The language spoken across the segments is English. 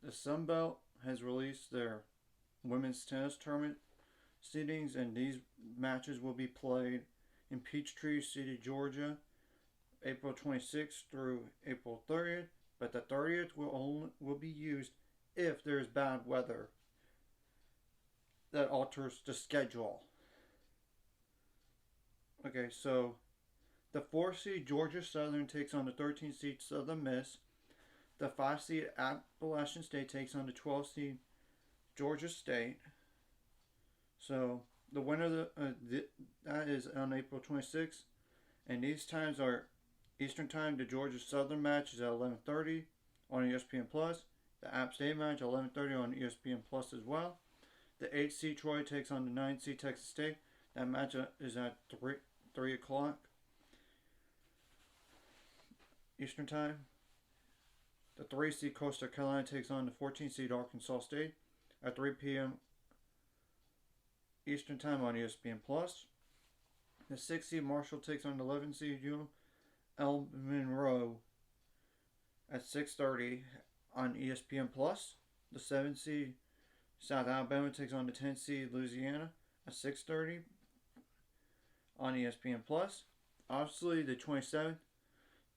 The Sun Belt has released their women's tennis tournament seedings, and these matches will be played in Peachtree City, Georgia, April 26th through April 30th. But the 30th will be used if there is bad weather that alters the schedule. Okay, so the 4 seed Georgia Southern takes on the 13 seed Southern Miss. The 5 seed Appalachian State takes on the 12 seed Georgia State. So the winner of that is on April 26th, and these times are Eastern Time. The Georgia Southern match is at 11:30 on ESPN Plus. The App State match 11:30 on ESPN Plus as well. The 8 seed Troy takes on the 9 seed Texas State. That match is at 3 o'clock Eastern Time. The 3 seed Coastal Carolina takes on the 14 seed Arkansas State at 3 p.m. Eastern Time on ESPN Plus. The 6 seed Marshall takes on the 11 seed UL Monroe at 6:30 on ESPN Plus. The 7 seed South Alabama takes on the 10 seed Louisiana at 6:30 on ESPN Plus. Obviously, the 27th,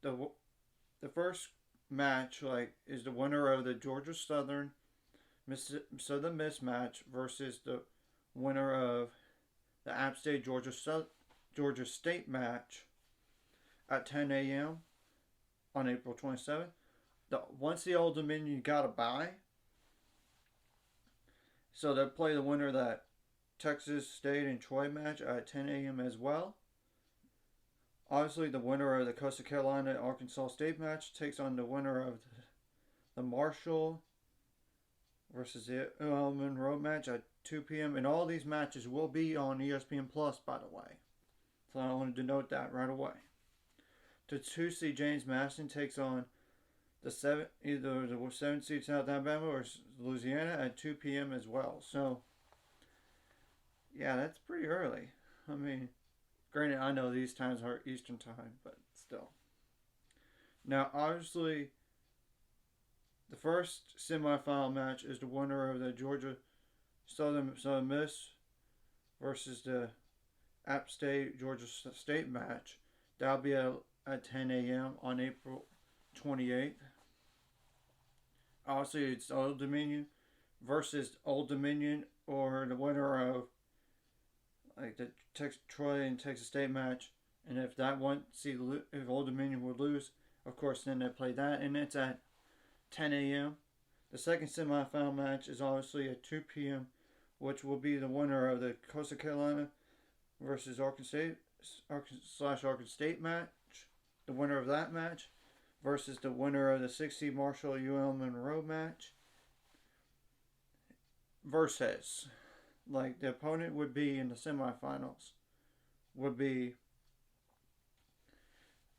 the first match is the winner of the Georgia Southern Miss match versus the winner of the App State Georgia State match at 10 a.m. on April 27th. Once the Old Dominion got a bye, so they'll play the winner of that Texas State and Troy match at 10 a.m. as well. Obviously, the winner of the Coastal Carolina Arkansas State match takes on the winner of the Marshall versus the Monroe match at 2 p.m. And all these matches will be on ESPN Plus, by the way. So I wanted to note that right away. The 2 seed James Madison takes on either the 7 seed South Alabama or Louisiana at 2 p.m. as well. So, yeah, that's pretty early. I mean, granted, I know these times are Eastern Time, but still. Now, obviously, the first semifinal match is the winner of the Georgia Southern Miss versus the App State Georgia State match. That'll be at 10 a.m. on April 28th. Obviously, it's Old Dominion versus Old Dominion, or the winner of the Troy and Texas State match. And if if Old Dominion would lose, of course, then they play that, and it's at 10 a.m. The second semifinal match is obviously at 2 p.m., which will be the winner of the Coastal Carolina versus Arkansas State match. The winner of that match versus the winner of the 6 seed Marshall UL Monroe match. Versus, the opponent would be in the semifinals would be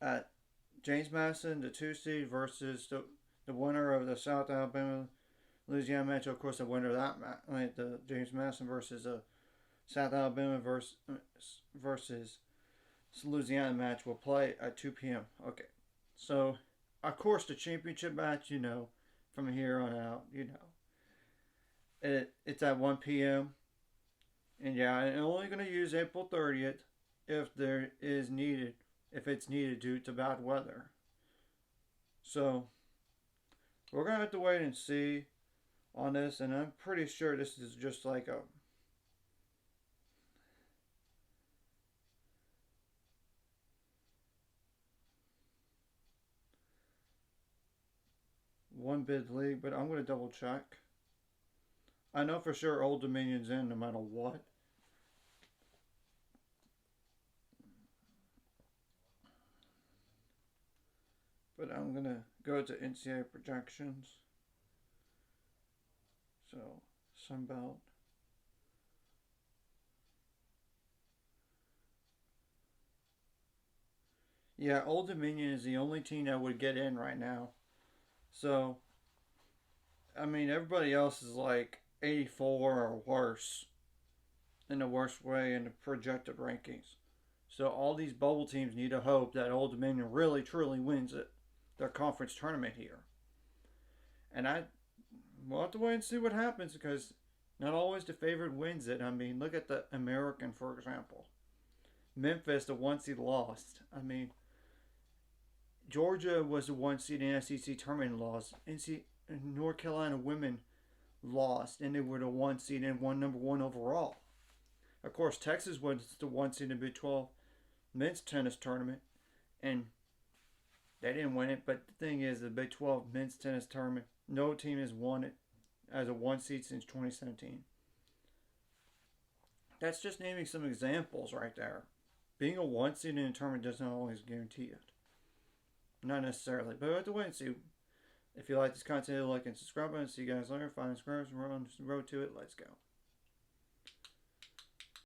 at James Madison, the 2 seed, versus the winner of the South Alabama Louisiana match. Of course, the winner of that match, the James Madison versus the South Alabama versus Louisiana match, will play at 2 p.m. Okay, so of course the championship match, from here on out, it's at 1 p.m. And yeah, I'm only going to use April 30th if it's needed due to bad weather. So we're going to have to wait and see on this, and I'm pretty sure this is just like a one bid league, but I'm going to double check. I know for sure Old Dominion's in no matter what. But I'm going to go to NCAA projections. So, Sunbelt. Yeah, Old Dominion is the only team that would get in right now. So, I mean, everybody else is like 84 or worse in the worst way in the projected rankings. So all these bubble teams need to hope that Old Dominion really truly wins their conference tournament here. And we'll have to wait and see what happens because not always the favorite wins it. I mean, look at the American, for example. Memphis, the one seed, lost. I mean, Georgia was the one seed in SEC tournament, lost. North Carolina women lost, and they were the one seed and won number one overall. Of course, Texas was the one seed in the Big 12 men's tennis tournament, and they didn't win it. But the thing is, the Big 12 men's tennis tournament, no team has won it as a one seed since 2017. That's just naming some examples right there. Being a one seed in a tournament doesn't always guarantee it. Not necessarily, but we'll have to wait and see. If you like this content, like and subscribe button. See you guys later. Find subscribers. We're on the road to it. Let's go.